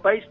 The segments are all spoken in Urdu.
22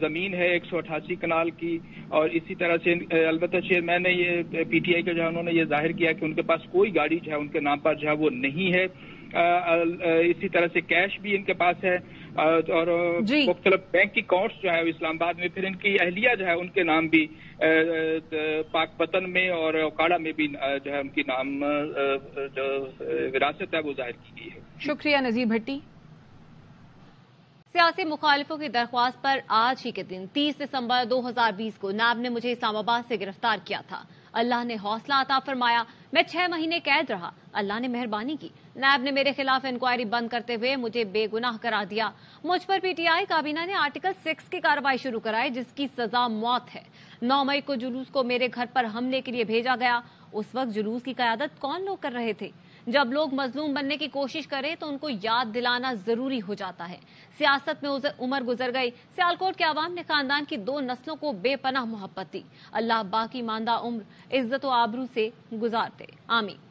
زمین ہے 188 کنال کی، اور اسی طرح سے البتہ چیئرمین نے یہ پی ٹی آئی کا جو ہے انہوں نے یہ ظاہر کیا کہ ان کے پاس کوئی گاڑی جو ہے ان کے نام پر جو ہے وہ نہیں ہے، اسی طرح سے کیش بھی ان کے پاس ہے، اور مختلف بینک کی اکاؤنٹس جو ہے اسلام آباد میں، پھر ان کی اہلیہ جو ہے ان کے نام بھی پاک پتن میں اور اوکاڑا میں بھی جو ہے ان کی نام جو وراثت ہے وہ ظاہر کی گئی ہے۔ شکریہ نذیر بھٹی۔ سیاسی مخالفوں کی درخواست پر آج ہی کے دن 30 دسمبر 2020 کو نیب نے مجھے اسلام آباد سے گرفتار کیا تھا۔ اللہ نے حوصلہ عطا فرمایا، میں 6 مہینے قید رہا، اللہ نے مہربانی کی۔ نیب نے میرے خلاف انکوائری بند کرتے ہوئے مجھے بے گناہ قرار دیا۔ مجھ پر پی ٹی آئی کابینہ نے آرٹیکل 6 کی کارروائی شروع کرائی، جس کی سزا موت ہے۔ 9 مئی کو جلوس کو میرے گھر پر حملے کے لیے بھیجا گیا۔ اس وقت جلوس کی قیادت کون لوگ کر رہے تھے؟ جب لوگ مظلوم بننے کی کوشش کریں تو ان کو یاد دلانا ضروری ہو جاتا ہے۔ سیاست میں عمر گزر گئی۔ سیالکوٹ کے عوام نے خاندان کی 2 نسلوں کو بے پناہ محبت دی۔ اللہ باقی ماندہ عمر عزت و آبرو سے گزارتے، آمین۔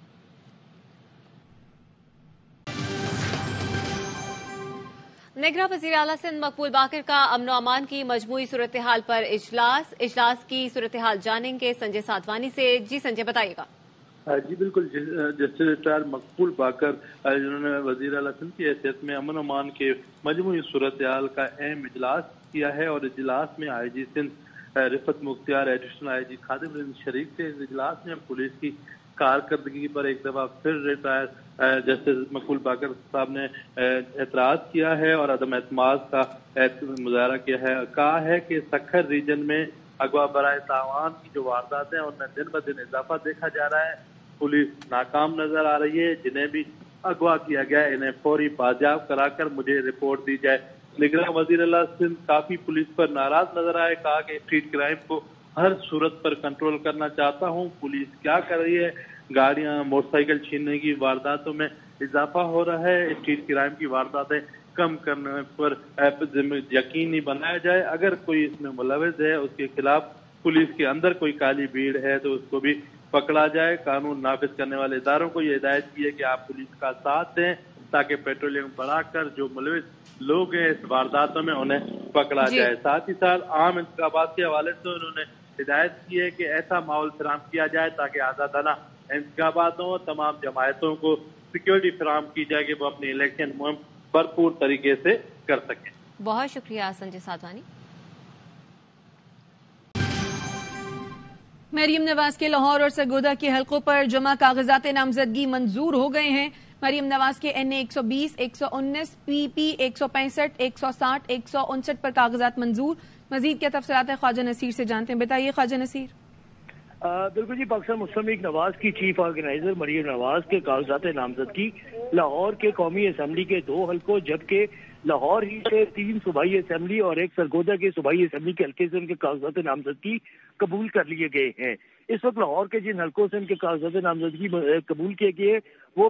نگراں وزیر اعلیٰ سندھ مقبول باقر کا امن و امان کی مجموعی صورتحال پر اجلاس کی صورتحال جانیں گے سنجے سادھوانی سے۔ جی سنجے بتائیے گا۔ جی بالکل، جسٹس ریٹائر مقبول باقر جنہوں نے وزیر اعلیٰ سندھ کی حیثیت میں امن و امان کے مجموعی صورتحال کا اہم اجلاس کیا ہے، اور اجلاس میں آئی جی سندھ رفت مختار، ایڈیشنل آئی جی خادم الہند شریف تھے۔ اس اجلاس میں پولیس کی کارکردگی پر ایک دفعہ پھر ریٹائر جسٹس مقبول باقر صاحب نے اعتراض کیا ہے اور عدم اعتماد کا مظاہرہ کیا ہے۔ کہا ہے کہ سکھر ریجن میں اغوا برائے تاوان کی جو واردات ہیں ان میں دن بدن اضافہ دیکھا جا رہا ہے۔ پولیس ناکام نظر آ رہی ہے۔ جنہیں بھی اغوا کیا گیا انہیں فوری بازیاب کرا کر مجھے رپورٹ دی جائے۔ نگراں وزیر اعلیٰ سندھ کافی پولیس پر ناراض نظر آئے۔ کہا کہ اسٹریٹ کرائم کو ہر صورت پر کنٹرول کرنا چاہتا ہوں۔ پولیس کیا کر رہی ہے؟ گاڑیاں، موٹر سائیکل چھیننے کی وارداتوں میں اضافہ ہو رہا ہے۔ اسٹریٹ کرائم کی وارداتیں کم کرنے پر یقینی بنایا جائے۔ اگر کوئی اس میں ملوث ہے اس کے خلاف پولیس کے اندر کوئی کالی بھیڑ ہے تو اس کو بھی پکڑا جائے۔ قانون نافذ کرنے والے اداروں کو یہ ہدایت کی ہے کہ آپ پولیس کا ساتھ دیں تاکہ پیٹرولنگ بڑھا کر جو ملوث لوگ ہیں اس وارداتوں میں انہیں پکڑا جائے۔ ساتھ ہی ساتھ عام انتخابات کے حوالے سے انہوں نے ہدایت کی ہے کہ ایسا ماحول فراہم کیا جائے تاکہ آزادانہ انتخابات ہوں، تمام جماعتوں کو سیکورٹی فراہم کی جائے کہ وہ اپنی الیکشن مہم بھرپور طریقے سے کر سکیں۔ بہت شکریہ سنجے سادھوانی۔ مریم نواز کے لاہور اور سرگودا کے حلقوں پر جمع کاغذات نامزدگی منظور ہو گئے ہیں۔ مریم نواز کے NA 120, 119, PP 165, 160, 159 پر کاغذات منظور۔ مزید کیا تفصیلات ہیں خواجہ نصیر سے جانتے ہیں، بتائیے خواجہ نصیر۔ بالکل جی، پاکستان مسلم لیگ نواز کی چیف آرگنائزر مریم نواز کے کاغذات نامزدگی لاہور کے قومی اسمبلی کے 2 حلقوں جبکہ لاہور ہی سے 3 صوبائی اسمبلی اور 1 سرگودا کے صوبائی اسمبلی کے حلقے سے ان کے کاغذات نامزدگی قبول کر لیے گئے ہیں۔ اس وقت لاہور کے جن حلقوں سے ان کے کاغذات نامزدگی قبول کیے گئے وہ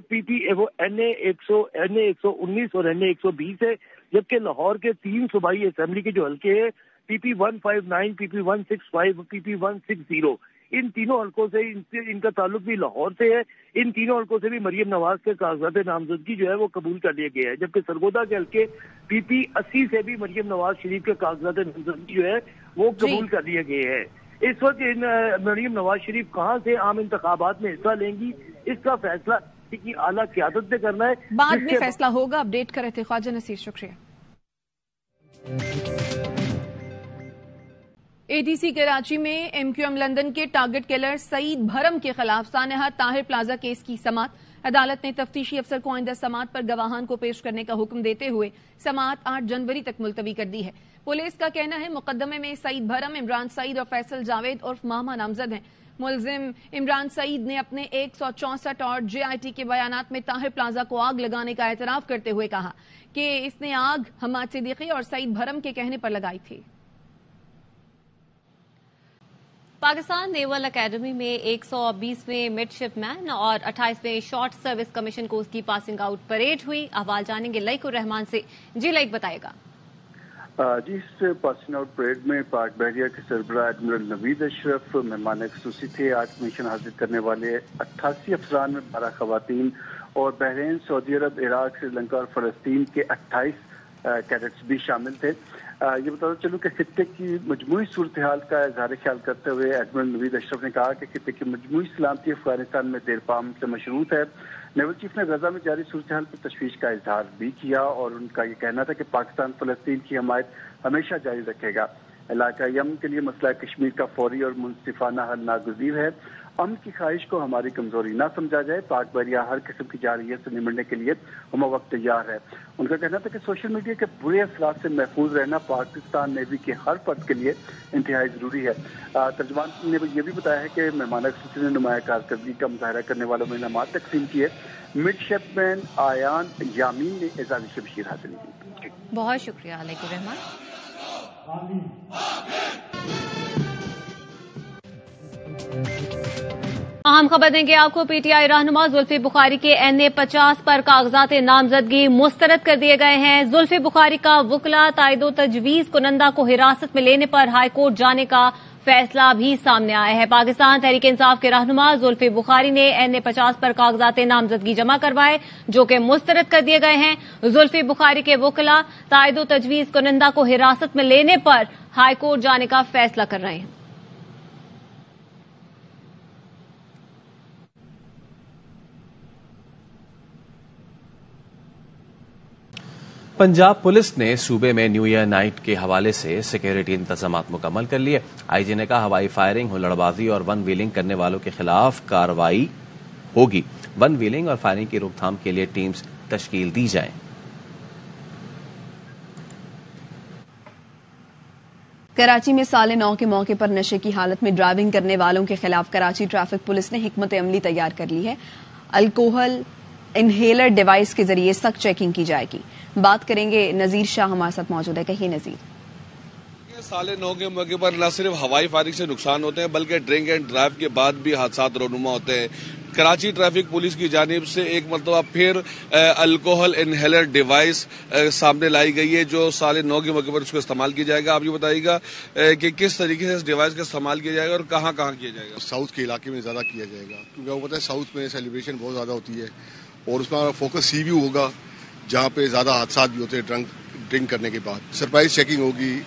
NA 119 اور NA 120 ہے، جبکہ لاہور کے 3 صوبائی اسمبلی کے جو حلقے ہیں PP 159, PP 165, PP 160، ان تینوں حلقوں سے ان کا تعلق بھی لاہور سے ہے۔ ان تینوں حلقوں سے بھی مریم نواز کے کاغذات نامزدگی جو ہے وہ قبول کر لیے گئے ہیں، جبکہ سرگودا کے حلقے PP 80 سے بھی مریم نواز شریف کے کاغذات نامزدگی جو ہے وہ قبول کر لیے گئے ہیں۔ اس وقت مریم نواز شریف کہاں سے عام انتخابات میں حصہ لیں گی اس کا فیصلہ کی اعلیٰ قیادت نے کرنا ہے، بعد میں فیصلہ ہوگا۔ اپڈیٹ کر رہے تھے خواجہ نصیر، شکریہ۔ ATC کراچی میں MQM لندن کے ٹارگٹ کلر سعید بھرم کے خلاف سانحہ طاہر پلازا کیس کی سماعت۔ عدالت نے تفتیشی افسر کو آئندہ سماعت پر گواہان کو پیش کرنے کا حکم دیتے ہوئے سماعت 8 جنوری تک ملتوی کر دی ہے۔ پولیس کا کہنا ہے مقدمے میں سعید بھرم، عمران سعید اور فیصل جاوید عرف ماما نامزد ہیں۔ ملزم عمران سعید نے اپنے 164 اور JIT کے بیانات میں طاہر پلازا کو آگ لگانے کا اعتراف کرتے ہوئے کہا کہ اس نے آگ حماد صدیقی اور سعید بھرم کے کہنے پر لگائی تھی۔ پاکستان نیول اکیڈمی میں 120ویں مڈ شپ مین اور 28ویں شارٹ سروس کمیشن کورس کی پاسنگ آؤٹ پریڈ ہوئی۔ احوال جانیں گے لائق الرحمان سے۔ جی لائق بتائے گا۔ جی، اس پاسنگ آؤٹ پریڈ میں پاک بحریہ کے سربراہ ایڈمرل نوید اشرف مہمان خصوصی تھے۔ آج کمیشن حاصل کرنے والے 88 افسران میں 12 خواتین اور بحرین، سعودی عرب، عراق، سری لنکا اور فلسطین کے 28 کیڈٹس بھی شامل تھے۔ یہ بتاتا چلوں کہ خطے کی مجموعی صورتحال کا اظہار خیال کرتے ہوئے ایڈمرل نوید اشرف نے کہا کہ خطے کی مجموعی سلامتی افغانستان میں دیر پام سے مشروط ہے۔ نیول چیف نے غزہ میں جاری صورتحال پر تشویش کا اظہار بھی کیا اور ان کا یہ کہنا تھا کہ پاکستان فلسطین کی حمایت ہمیشہ جاری رکھے گا۔ علاقہ یمن کے لیے مسئلہ کشمیر کا فوری اور منصفانہ حل ناگزیر ہے۔ امن کی خواہش کو ہماری کمزوری نہ سمجھا جائے۔ پاک بحریہ ہر قسم کی جارحیت سے نمٹنے کے لیے ہم وقت تیار ہے۔ ان کا کہنا تھا کہ سوشل میڈیا کے برے اثرات سے محفوظ رہنا پاکستان نیوی کے ہر فرد کے لیے انتہائی ضروری ہے۔ ترجمان نے یہ بھی بتایا ہے کہ مہمان خصوصی نے نمایاں کارکردگی کا مظاہرہ کرنے والوں میں انعامات تقسیم کیے۔ مڈشپ مین آیان یامین نے اعزازی شمشیر حاصل کی۔ بہت شکریہ علیہ الرحمان۔ اہم خبر دیں گے آپ کو، پی ٹی آئی رہنما زلفی بخاری کے NA-50 پر کاغذات نامزدگی مسترد کر دیے گئے ہیں۔ زلفی بخاری کا وکلا تائید و تجویز کنندہ کو حراست میں لینے پر ہائی کورٹ جانے کا فیصلہ بھی سامنے آیا ہے۔ پاکستان تحریک انصاف کے رہنما زلفی بخاری نے NA-50 پر کاغذات نامزدگی جمع کروائے جو کہ مسترد کر دیے گئے ہیں۔ زلفی بخاری کے وکلا تائید و تجویز کنندہ کو حراست میں لینے پر ہائی کورٹ جانے کا فیصلہ کر رہے ہیں۔ پنجاب پولیس نے صوبے میں نیو ایئر نائٹ کے حوالے سے سیکیورٹی انتظامات مکمل کر لیے۔ آئی جی نے کہا ہوائی فائرنگ، ہلڑ بازی اور ون ویلنگ کرنے والوں کے خلاف کارروائی ہوگی۔ ون ویلنگ اور فائرنگ کی روک تھام کے لیے ٹیمز تشکیل دی جائیں۔ کراچی میں سال نو کے موقع پر نشے کی حالت میں ڈرائیونگ کرنے والوں کے خلاف کراچی ٹریفک پولیس نے حکمت عملی تیار کر لی ہے۔ الکوہل انہیلر ڈیوائس کے ذریعے سخت چیکنگ کی جائے گی۔ بات کریں گے، نذیر شاہ ہمارے ساتھ موجود ہے۔ کہیے نذیر۔ سال نو کے موقع پر نہ صرف ہوائی فائرنگ سے نقصان ہوتے ہیں بلکہ ڈرنک اینڈ ڈرائیو کے بعد بھی حادثات رونما ہوتے ہیں۔ کراچی ٹریفک پولیس کی جانب سے ایک مرتبہ پھر الکوہل انہیلر ڈیوائس سامنے لائی گئی ہے جو سال نو کے موقع پر اس کو استعمال کیا جائے گا۔ آپ یہ بتائیے گا کہ کس طریقے سے اس ڈیوائس کا استعمال کیا جائے گا اور کہاں کہاں کیا جائے گا؟ ساؤتھ کے علاقے میں زیادہ کیا جائے گا کیونکہ وہ پتہ ہے ساؤتھ میں سیلیبریشن بہت زیادہ ہوتی ہے اور اس کا فوکس سی ویو ہوگا جہاں پہ زیادہ حادثات بھی ہوتے ہیں ڈرنک کرنے کے بعد۔ سرپرائز چیکنگ ہوگی،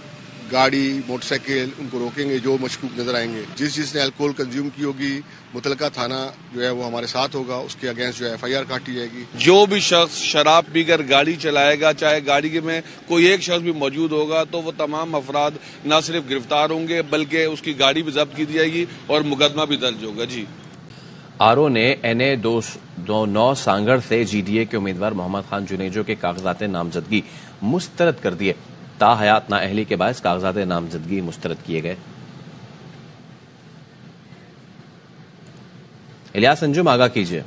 گاڑی موٹر سائیکل ان کو روکیں گے جو مشکوک نظر آئیں گے۔ جس نے الکوہل کنزیوم کی ہوگی متعلقہ تھانہ جو ہے وہ ہمارے ساتھ ہوگا، اس کے اگینسٹ جو ہے FIR کاٹی جائے گی۔ جو بھی شخص شراب پی کر گاڑی چلائے گا، چاہے گاڑی میں کوئی ایک شخص بھی موجود ہوگا تو وہ تمام افراد نہ صرف گرفتار ہوں گے بلکہ اس کی گاڑی بھی ضبط کی جائے گی اور مقدمہ بھی درج ہوگا۔ جی RO نے NA-29 سانگڑ سے GDA کے امیدوار محمد خان جنیجو کے کاغذات نامزدگی مسترد کر دیے۔ تاحیات نااہلی کے باعث کاغذات نامزدگی مسترد کیے گئے۔ الیاس انجم آگاہ کیجیے۔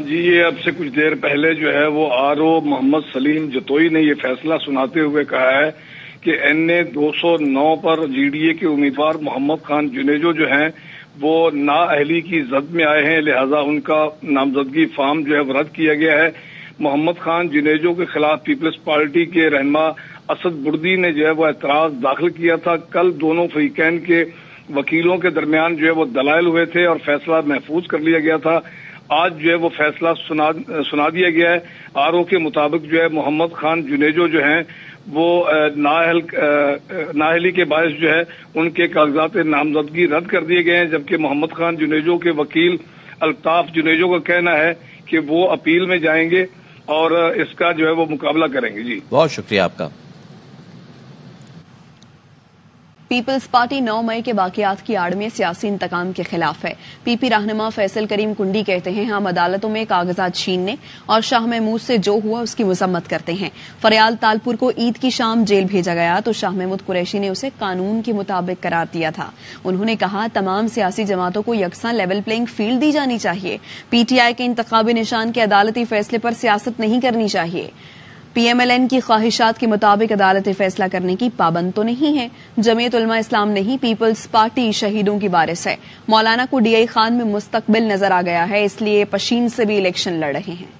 جی یہ اب سے کچھ دیر پہلے جو ہے وہ RO محمد سلیم جتوئی نے یہ فیصلہ سناتے ہوئے کہا ہے کہ NA-209 پر GDA کے امیدوار محمد خان جنیجو جو ہیں وہ نااہلی کی زد میں آئے ہیں، لہذا ان کا نامزدگی فارم جو ہے وہ رد کیا گیا ہے۔ محمد خان جنیجو کے خلاف پیپلز پارٹی کے رہنما اسد بردی نے جو ہے وہ اعتراض داخل کیا تھا۔ کل دونوں فریقین کے وکیلوں کے درمیان جو ہے وہ دلائل ہوئے تھے اور فیصلہ محفوظ کر لیا گیا تھا۔ آج جو ہے وہ فیصلہ سنا دیا گیا ہے۔ RO کے مطابق جو ہے محمد خان جنیجو جو ہیں وہ نااہلی کے باعث جو ہے ان کے کاغذات نامزدگی رد کر دیے گئے ہیں، جبکہ محمد خان جنیجو کے وکیل الطاف جنیجو کا کہنا ہے کہ وہ اپیل میں جائیں گے اور اس کا جو ہے وہ مقابلہ کریں گے۔ جی بہت شکریہ آپ کا۔ پیپلز پارٹی 9 مئی کے واقعات کی آڑ میں سیاسی انتقام کے خلاف ہے۔ PP رہنما فیصل کریم کنڈی کہتے ہیں ہم عدالتوں میں کاغذات چھیننے اور شاہ محمود سے جو ہوا اس کی مذمت کرتے ہیں۔ فریال تالپور کو عید کی شام جیل بھیجا گیا تو شاہ محمود قریشی نے اسے قانون کے مطابق قرار دیا تھا۔ انہوں نے کہا تمام سیاسی جماعتوں کو یکساں لیول پلینگ فیلڈ دی جانی چاہیے۔ PTI کے انتخابی نشان کے عدالتی فیصلے پر سیاست نہیں کرنی چاہیے۔ PMLN کی خواہشات کے مطابق عدالت فیصلہ کرنے کی پابند تو نہیں ہے۔ جمعیت علماء اسلام نہیں، پیپلز پارٹی شہیدوں کی وارث ہے۔ مولانا کو DI خان میں مستقبل نظر آ گیا ہے، اس لیے پشین سے بھی الیکشن لڑ رہے ہیں۔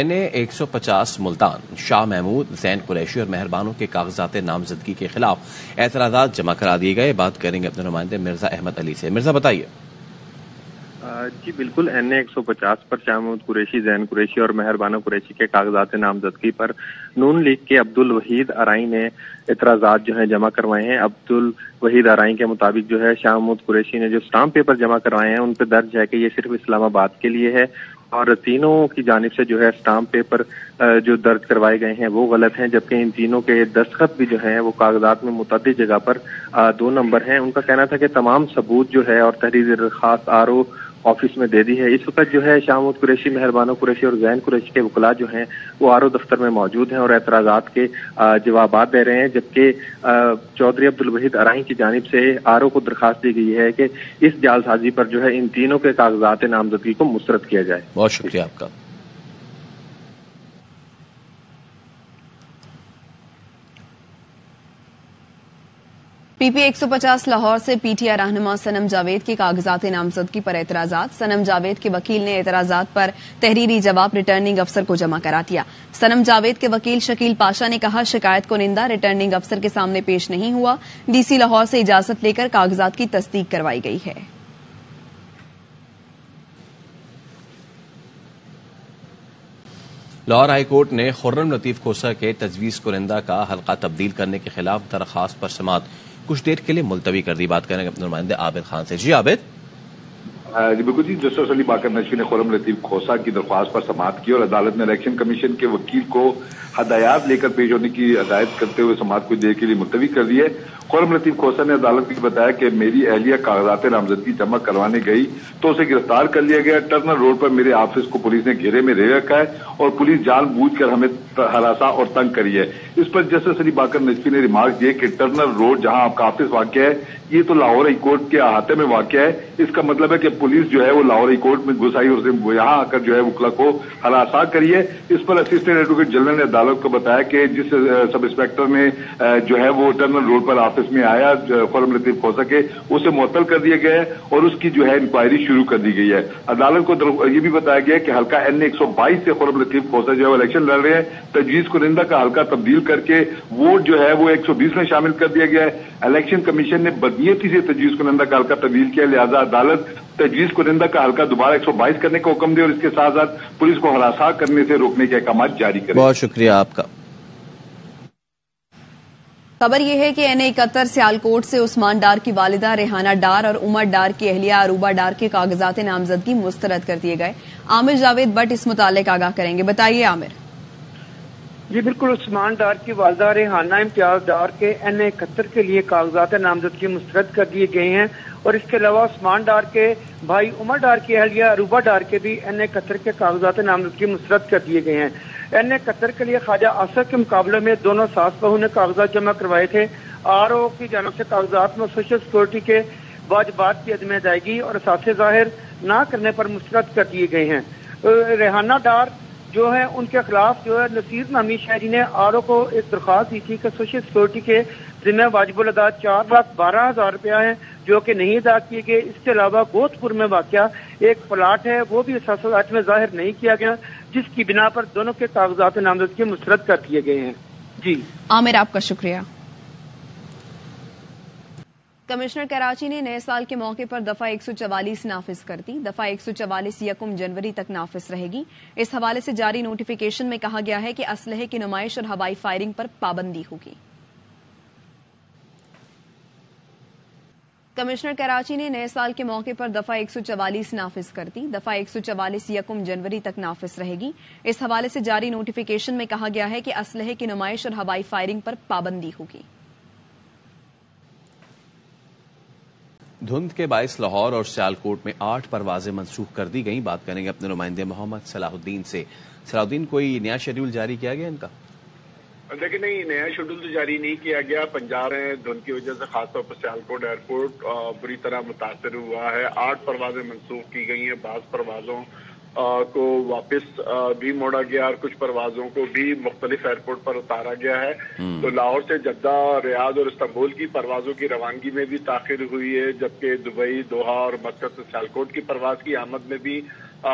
NA-150 ملتان شاہ محمود، زین قریشی اور مہربانوں کے کاغذات نامزدگی کے خلاف اعتراضات جمع کرا دیے گئے۔ بات کریں گے اپنے نمائندے مرزا احمد علی سے۔ مرزا بتائیے۔ جی بالکل NA-150 پر شاہ محمود قریشی، زین قریشی اور مہربانہ قریشی کے کاغذات نامزدگی پر نون لیگ کے عبدالوحید ارائیں نے اعتراضات جو ہیں جمع کروائے ہیں۔ عبدالوحید ارائیں کے مطابق جو ہے شاہ محمود قریشی نے جو اسٹامپ پیپر جمع کروائے ہیں ان پہ درج ہے کہ یہ صرف اسلام آباد کے لیے ہے، اور تینوں کی جانب سے جو ہے اسٹامپ پیپر جو درج کروائے گئے ہیں وہ غلط ہیں، جبکہ ان تینوں کے دستخط بھی جو ہیں وہ کاغذات میں متعدد جگہ پر 2 نمبر ہیں۔ ان کا کہنا تھا کہ تمام ثبوت جو ہے اور تحریر درخواست RO آفس میں دے دی ہے۔ اس وقت جو ہے شاہ محمود قریشی، مہربانہ قریشی اور زین قریشی کے وکلاء جو ہیں وہ RO دفتر میں موجود ہیں اور اعتراضات کے جوابات دے رہے ہیں، جبکہ چودھری عبدالوحید ارائیں کی جانب سے RO کو درخواست دی گئی ہے کہ اس جعل سازی پر جو ہے ان تینوں کے کاغذات نامزدگی کو مسترد کیا جائے۔ بہت شکریہ آپ کا۔ PP 150 لاہور سے PTI رہنما صنم جاوید کے کاغذات نامزدگی پر اعتراضات۔ صنم جاوید کے وکیل نے اعتراضات پر تحریری جواب ریٹرننگ افسر کو جمع کرا دیا۔ صنم جاوید کے وکیل شکیل پاشا نے کہا شکایت کنندہ ریٹرننگ افسر کے سامنے پیش نہیں ہوا، DC لاہور سے اجازت لے کر کاغذات کی تصدیق کروائی گئی ہے۔ لاہور ہائی کورٹ نے خرم لطیف کھوسہ کے تجویز کنندہ کا حلقہ تبدیل کرنے کے خلاف درخواست پر سماعت کچھ دیر کے لیے ملتوی کر دی۔ بات کریں گے اپنے نمائندے عابد خان سے۔ جی عابد۔ جی بالکل جی، جسٹس علی باقر نشوی نے خرم لطیف کھوسہ کی درخواست پر سماعت کی اور عدالت نے الیکشن کمیشن کے وکیل کو ہدایات لے کر پیش ہونے کی ہدایت کرتے ہوئے سماعت کچھ دیر کے لیے ملتوی کر دی ہے۔ خرم لطیف کھوسہ نے عدالت کو بتایا کہ میری اہلیہ کاغذات نامزدگی جمع کروانے گئی تو اسے گرفتار کر لیا گیا۔ ٹرنر روڈ پر میرے آفس کو پولیس نے گھیرے میں لے رکھا ہے اور پولیس جان بوجھ کر ہمیں ہراساں اور تنگ کری ہے۔ اس پر جسٹس علی باقر نشوی نے ریمارک دیے کہ ٹرنر روڈ جہاں آپ کا آفس واقع ہے یہ تو لاہور ہائی کورٹ کے احاطے میں واقع ہے، اس کا مطلب ہے کہ پولیس جو ہے وہ لاہور ہائی کورٹ میں گھس آئی اور یہاں آ کر جو ہے وکلا کو ہراساں کری ہے۔ اس پر اسسٹنٹ ایڈوکیٹ جنرل نے عدالت کو بتایا کہ جس سب انسپیکٹر نے جو ہے وہ ٹرنل روڈ پر آفس میں آیا خرم لطیف کھوسہ کے، اسے معطل کر دیا گیا ہے اور اس کی جو ہے انکوائری شروع کر دی گئی ہے۔ عدالت کو یہ بھی بتایا گیا کہ حلقہ NA-122 سے خرم لطیف کھوسہ جو ہے وہ الیکشن لڑ رہے ہیں، تجویز کنندہ کا حلقہ تبدیل کر کے ووٹ جو ہے وہ 120 میں شامل کر دیا گیا ہے۔ الیکشن کمیشن نے بدنیتی سے تجویز کنندہ کا حلقہ تبدیل کیا، لہذا عدالت تجویز کنندہ کا حلقہ دوبارہ 122 کرنے کا حکم دے اور اس کے ساتھ ساتھ پولیس کو ہراساں کرنے سے روکنے کے احکامات جاری کرے۔ بہت شکریہ آپ کا۔ خبر یہ ہے کہ NA-71 سیالکوٹ سے عثمان ڈار کی والدہ ریحانہ ڈار اور عمر ڈار کی اہلیہ عروبہ ڈار کے کاغذات نامزدگی مسترد کر دیے گئے۔ عامر جاوید بٹ اس متعلق آگاہ کریں گے، بتائیے عامر۔ جی بالکل، عثمان ڈار کی والدہ ریحانہ امتیاز ڈار کے NA-71 کے لیے کاغذات نامزدگی مسترد کر دیے گئے ہیں اور اس کے علاوہ عثمان ڈار کے بھائی عمر ڈار کی اہلیہ عروبہ ڈار کے بھی NA-71 کے کاغذات نامزدگی مسترد کر دیے گئے ہیں۔ NA-71 کے لیے خواجہ آصف کے مقابلے میں دونوں ساس بہو نے کاغذات جمع کروائے تھے۔ RO کی جانب سے کاغذات میں سوشل سیکورٹی کے واجبات کی عدم ادائیگی اور اثاثے ظاہر نہ کرنے پر مسترد کر دیے گئے ہیں۔ ریحانہ ڈار جو ہے ان کے خلاف جو ہے نصیر نامی شہری نے RO کو ایک درخواست دی تھی کہ سوشل سیکورٹی کے ذمہ واجب الادا 4,12,000 روپیہ ہیں جو کہ نہیں ادا کیے گئے۔ اس کے علاوہ گوت پور میں واقع ایک پلاٹ ہے وہ بھی اثاثات میں ظاہر نہیں کیا گیا، جس کی بنا پر دونوں کے کاغذات نامزدگی مسترد کر دیے گئے ہیں۔ جی عامر آپ کا شکریہ۔ کمشنر کراچی نے نئے سال کے موقع پر دفعہ 144 نافذ کر دی۔ دفعہ 144 یکم جنوری تک نافذ رہے گی۔ اس حوالے سے جاری نوٹیفیکیشن میں کہا گیا ہے کہ اسلحے کی نمائش اور ہوائی فائرنگ پر پابندی ہوگی۔ کمشنر کراچی نے نئے سال کے موقع پر دفعہ 144 نافذ کر دی۔ دفعہ 144 یکم جنوری تک نافذ رہے گی۔ اس حوالے سے جاری نوٹیفیکیشن میں کہا گیا ہے کہ اسلحے کی نمائش اور ہوائی فائرنگ پر پابندی ہوگی۔ دھند کے باعث لاہور اور سیالکوٹ میں 8 پروازیں منسوخ کر دی گئیں۔ بات کریں گے اپنے نمائندے محمد صلاح الدین سے۔ صلاح الدین، کوئی نیا شیڈول جاری کیا گیا ان کا؟ دیکھیں نہیں، نیا شیڈول تو جاری نہیں کیا گیا۔ پنجاب میں دھند کی وجہ سے خاص طور پر سیالکوٹ ایئرپورٹ بری طرح متاثر ہوا ہے۔ 8 پروازیں منسوخ کی گئی ہیں، بعض پروازوں کو واپس بھی موڑا گیا اور کچھ پروازوں کو بھی مختلف ایئرپورٹ پر اتارا گیا ہے۔ تو لاہور سے جدہ، ریاض اور استنبول کی پروازوں کی روانگی میں بھی تاخیر ہوئی ہے، جبکہ دبئی، دوحہ اور مسقط سے سیالکوٹ کی پرواز کی آمد میں بھی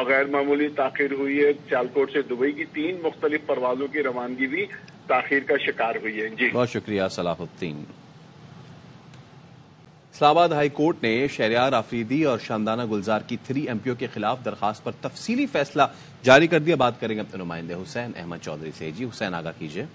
غیر معمولی تاخیر ہوئی ہے۔ سیالکوٹ سے دبئی کی 3 مختلف پروازوں کی روانگی بھی تاخیر کا شکار ہوئی ہے۔ جی بہت شکریہ صلاح الدین۔ اسلام آباد ہائی کورٹ نے شہریار آفریدی اور شمدانہ گلزار کی 3 MPO کے خلاف درخواست پر تفصیلی فیصلہ جاری کر دیا. بات کریں گے اپنے نمائندے حسین احمد چودھری سے. جی حسین آگاہ کیجیے.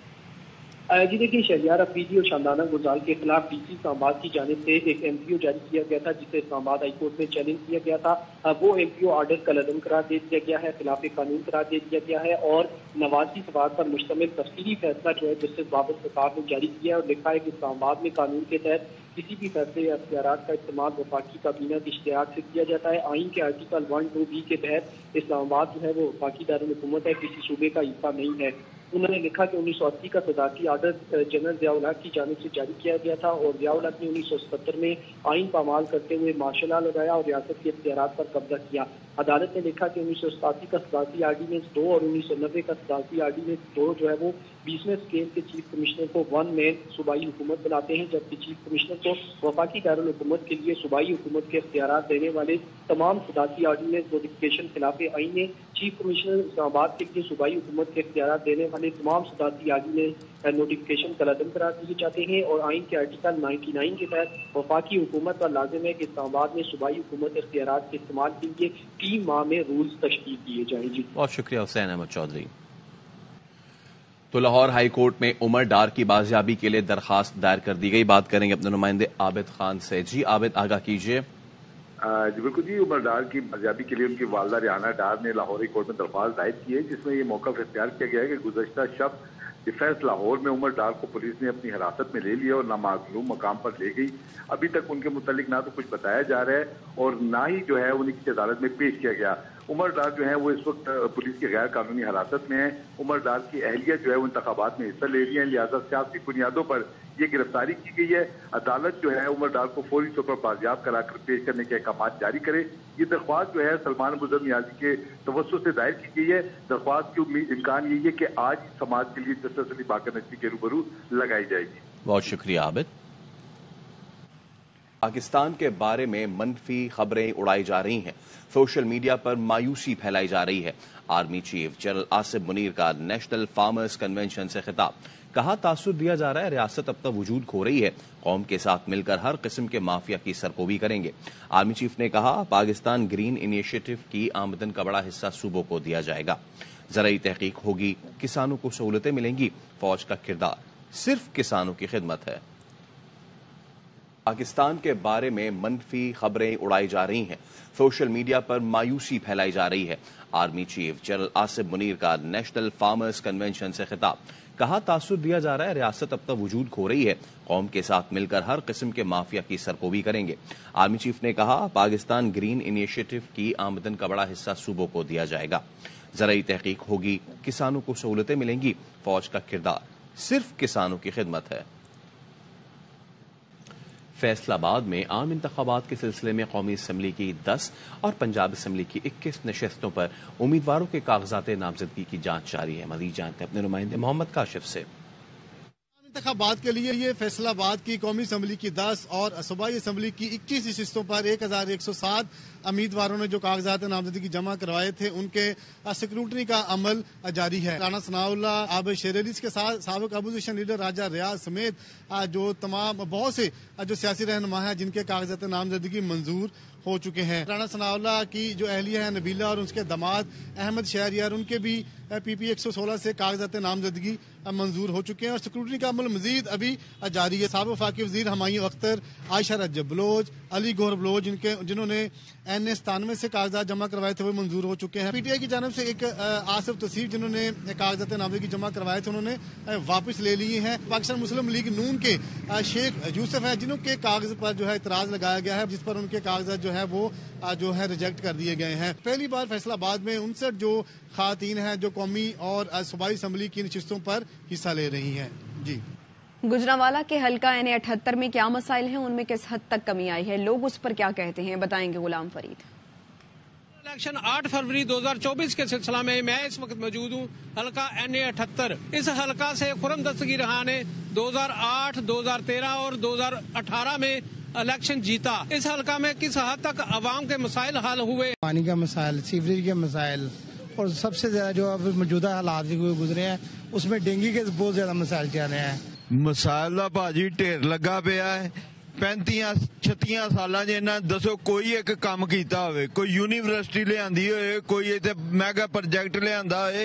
جی دیکھیے، شہریار آفریدی اور شمدانہ گلزار کے خلاف ڈی سی اسلام آباد کی جانب سے ایک MPO جاری کیا گیا تھا جسے اسلام آباد ہائی کورٹ میں چیلنج کیا گیا تھا. وہ MPO آرڈر کالعدم قرار دے دیا گیا ہے، خلاف قانون قرار دے دیا گیا ہے اور 89 صفحات پر مشتمل تفصیلی فیصلہ جو ہے جسٹس بابر خطاب نے جاری کیا ہے اور لکھا ہے کہ اسلام آباد میں قانون کے تحت کسی بھی فیصلے یا اختیارات کا استعمال وفاقی کابینہ کی اشتہار سے کیا جاتا ہے. آئین کے آرٹیکل 1(2)B کے تحت اسلام آباد جو ہے وہ وفاقی دارالحکومت ہے، کسی صوبے کا حصہ نہیں ہے. انہوں نے لکھا کہ 1980 کا صدارتی آرڈر جنرل ضیاء الحق کی جانب سے جاری کیا گیا تھا اور ضیاء الحق نے 1977 میں آئین پامال کرتے ہوئے مارشل لا لگایا اور ریاست کے اختیارات پر قبضہ کیا. عدالت نے لکھا کہ 1987 کا صدارتی آرڈیننس 2 اور 1990 کا صدارتی آرڈیننس 2 جو ہے وہ 20ویں اسکیل کے چیف کمشنر کو 1 مین صوبائی حکومت بناتے ہیں، جبکہ چیف کمشنر کو وفاقی دارالحکومت کے لیے صوبائی حکومت کے اختیارات دینے والے تمام صدارتی آرڈیننس نوٹیفکیشن خلاف آئین ہے. چیف کمشنر اسلام آباد کے لیے صوبائی حکومت کے اختیارات دینے والے تمام صدارتی آرڈیننس نوٹیفکیشن کالعدم قرار دیے جاتے ہیں اور آئین کے آرٹیکل 99 کے تحت وفاقی حکومت پر لازم ہے کہ اسلام آباد میں صوبائی حکومت اختیارات کے استعمال کے لیے 3 ماہ میں رولز تشکیل کیے جائیں. جی بہت شکریہ حسین احمد چودھری. تو لاہور ہائی کورٹ میں عمر ڈار کی بازیابی کے لیے درخواست دائر کر دی گئی. بات کریں گے اپنے نمائندے عابد خان سے. جی عابد آگاہ کیجیے. جی بالکل جی، عمر ڈار کی بازیابی کے لیے ان کی والدہ ریحانہ ڈار نے لاہور ہائی کورٹ میں درخواست دائر کی ہے جس میں یہ موقف اختیار کیا گیا ہے کہ گزشتہ شب ڈیفینس لاہور میں عمر ڈار کو پولیس نے اپنی حراست میں لے لیا اور نامعلوم مقام پر لے گئی. ابھی تک ان کے متعلق نہ تو کچھ بتایا جا رہا ہے اور نہ ہی جو ہے انہیں کسی عدالت میں پیش کیا گیا. عمر ڈار جو ہے وہ اس وقت پولیس کی غیر قانونی حراست میں ہیں. عمر ڈار کی اہلیت جو ہے وہ انتخابات میں حصہ لے رہی ہیں، لہٰذا سیاسی بنیادوں پر یہ گرفتاری کی گئی ہے. عدالت جو ہے عمر ڈار کو فوری طور پر بازیاب کرا کر پیش کرنے کے احکامات جاری کرے. یہ درخواست جو ہے سلمان مظہر نیازی کے توسط سے دائر کی گئی ہے. درخواست کی امکان یہی ہے کہ آج سماج کے لیے جسٹس علی باقر نقوی کے روبرو لگائی جائے گی. بہت شکریہ عابد. پاکستان کے بارے میں منفی خبریں اڑائی جا رہی ہیں، سوشل میڈیا پر مایوسی پھیلائی جا رہی ہے. Army chief general Asif Munir کا نیشنل فارمرز کنونشن سے خطاب. کہا تاثر دیا جا رہا ہے ریاست اب تک وجود کھو رہی ہے، قوم کے ساتھ مل کر ہر قسم کے مافیا کی سرکوبی کریں گے. آرمی چیف نے کہا پاکستان گرین انیشیٹو کی آمدن کا بڑا حصہ صوبوں کو دیا جائے گا. زرعی تحقیق ہوگی، کسانوں کو سہولتیں ملیں گی. فوج کا کردار صرف کسانوں کی خدمت ہے. پاکستان کے بارے میں منفی خبریں اڑائی جا رہی ہیں، سوشل میڈیا پر مایوسی پھیلائی جا رہی ہے. Army chief general Asif Munir کا نیشنل فارمرز کنونشن سے خطاب. کہا تاثر دیا جا رہا ہے ریاست اب تک وجود کھو رہی ہے، قوم کے ساتھ مل کر ہر قسم کے مافیا کی سرکوبی کریں گے. آرمی چیف نے کہا پاکستان گرین انیشیٹو کی آمدن کا بڑا حصہ صوبوں کو دیا جائے گا. زرعی تحقیق ہوگی، کسانوں کو سہولتیں ملیں گی. فوج کا کردار صرف کسانوں کی خدمت ہے. فیصل آباد میں عام انتخابات کے سلسلے میں قومی اسمبلی کی 10 اور پنجاب اسمبلی کی 21 نشستوں پر امیدواروں کے کاغذات نامزدگی کی جانچ جاری ہے. مزید جانتے ہیں اپنے نمائندے محمد کاشف سے. انتخابات کے لیے یہ فیصل آباد کی قومی اسمبلی کی 10 اور صوبائی اسمبلی کی 21 نشستوں پر 1107 امیدواروں نے جو کاغذات نامزدگی جمع کروائے تھے ان کے سکروٹنی کا عمل جاری ہے. رانا ثناء اللہ آب شیریز کے ساتھ سابق اپوزیشن لیڈر راجہ ریاض سمیت جو تمام بہت سے جو سیاسی رہنما ہیں جن کے کاغذات نامزدگی منظور ہو چکے ہیں. رانا ثناء اللہ کی جو اہلیہ ہے نبیلہ اور اس کے داماد احمد شہریار ان کے بھی PP 116 سے کاغذات نامزدگی منظور ہو چکے ہیں اور سکروٹنی کا عمل مزید ابھی جاری ہے. سابق وفاقی وزیر ہمایوں اختر، عائشہ رجب بلوچ، علی گوہر بلوچ جنہوں نے NA97 سے کاغذات جمع کروائے تھے وہ منظور ہو چکے ہیں. PTI کی جانب سے ایک آصف تصیر جنہوں نے کاغذات نامزدگی جمع کروائے تھے انہوں نے واپس لے لیے ہیں. پاکستان مسلم لیگ نون کے شیخ یوسف ہیں جنہوں کے کاغذ پر جو ہے اعتراض لگایا گیا ہے جس پر ان کے کاغذات جو ہے وہ جو ہے ریجیکٹ کر دیے گئے ہیں. پہلی بار فیصل آباد میں 59 جو خواتین ہیں جو قومی اور صوبائی اسمبلی کی نشستوں پر حصہ لے رہی ہیں. جی گجرانوالہ کے حلقہ NA78 میں کیا مسائل ہیں، ان میں کس حد تک کمی آئی ہے، لوگ اس پر کیا کہتے ہیں، بتائیں گے غلام فرید. الیکشن 8 فروری 2024 کے سلسلہ میں اس وقت موجود ہوں حلقہ NA78. اس حلقہ سے خرم دستگیر خان نے 2008 2013 اور 2018 میں الیکشن جیتا. اس حلقہ میں کس حد تک عوام کے مسائل حل ہوئے؟ پانی کا مسائل، سیوریج کے مسائل اور سب سے زیادہ جو اب موجودہ حالات گزرے ہیں اس میں ڈینگی کے بہت زیادہ مسائل چل رہے ہیں. مسائل کا بھاجی ڈھیر لگا پیا ہے. 35-36 ਸਾਲਾਂ 'ਚ ਇਹਨਾਂ ਦੱਸੋ ਕੋਈ ਇੱਕ ਕੰਮ ਕੀਤਾ ਹੋਵੇ, ਕੋਈ ਯੂਨੀਵਰਸਿਟੀ ਲਿਆਂਦੀ ਹੋਏ, ਕੋਈ ਇੱਥੇ ਮੈਗਾ ਪ੍ਰੋਜੈਕਟ ਲਿਆਂਦਾ ਹੋਏ।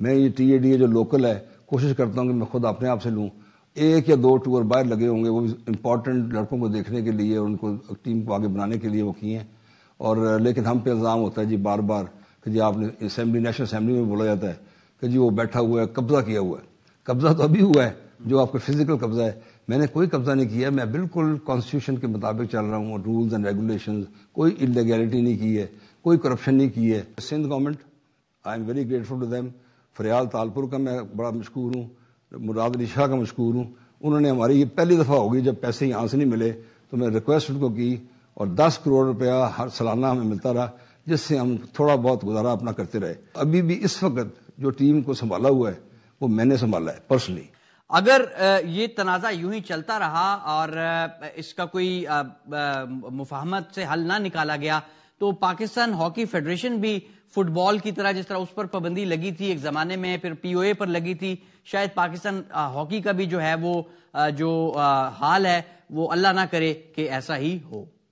میں یہ TADA جو لوکل ہے کوشش کرتا ہوں کہ میں خود اپنے آپ سے لوں. 1 یا 2 ٹور باہر لگے ہوں گے, وہ بھی امپورٹنٹ لڑکوں کو دیکھنے کے لیے اور ان کو ٹیم کو آگے بنانے کے لیے وہ کیے ہیں. اور لیکن ہم پہ الزام ہوتا ہے جی بار بار کہ جی آپ نے اسمبلی نیشنل اسمبلی میں بولا جاتا ہے کہ جی وہ بیٹھا ہوا ہے, قبضہ کیا ہوا ہے. قبضہ تو ابھی ہوا ہے جو آپ کا فزیکل قبضہ ہے. میں نے کوئی قبضہ نہیں کیا, میں بالکل کانسٹیٹیوشن کے مطابق چل رہا ہوں, رولز اینڈ ریگولیشنز, کوئی انلیگیلٹی نہیں کی ہے, کوئی کرپشن نہیں کی ہے. Sindh government I am very grateful to them. Faryal Talpur کا میں بڑا مشکور ہوں, مراد علی شاہ کا مشکور ہوں. انہوں نے ہماری یہ پہلی دفعہ ہوگی جب پیسے یہاں سے نہیں ملے تو میں ریکویسٹ ان کو کی اور 10 کروڑ روپیہ ہر سالانہ ہمیں ملتا رہا جس سے ہم تھوڑا بہت گزارا اپنا کرتے رہے. ابھی بھی اس وقت جو ٹیم کو سنبھالا ہوا ہے وہ میں نے سنبھالا ہے پرسنلی. اگر یہ تنازع یوں ہی چلتا رہا اور اس کا کوئی مفاہمت سے حل نہ نکالا گیا تو پاکستان ہاکی فیڈریشن بھی فٹ بال کی طرح جس طرح اس پر پابندی لگی تھی ایک زمانے میں, پھر POA پر لگی تھی, شاید پاکستان ہاکی کا بھی جو ہے وہ جو حال ہے وہ اللہ نہ کرے کہ ایسا ہی ہو.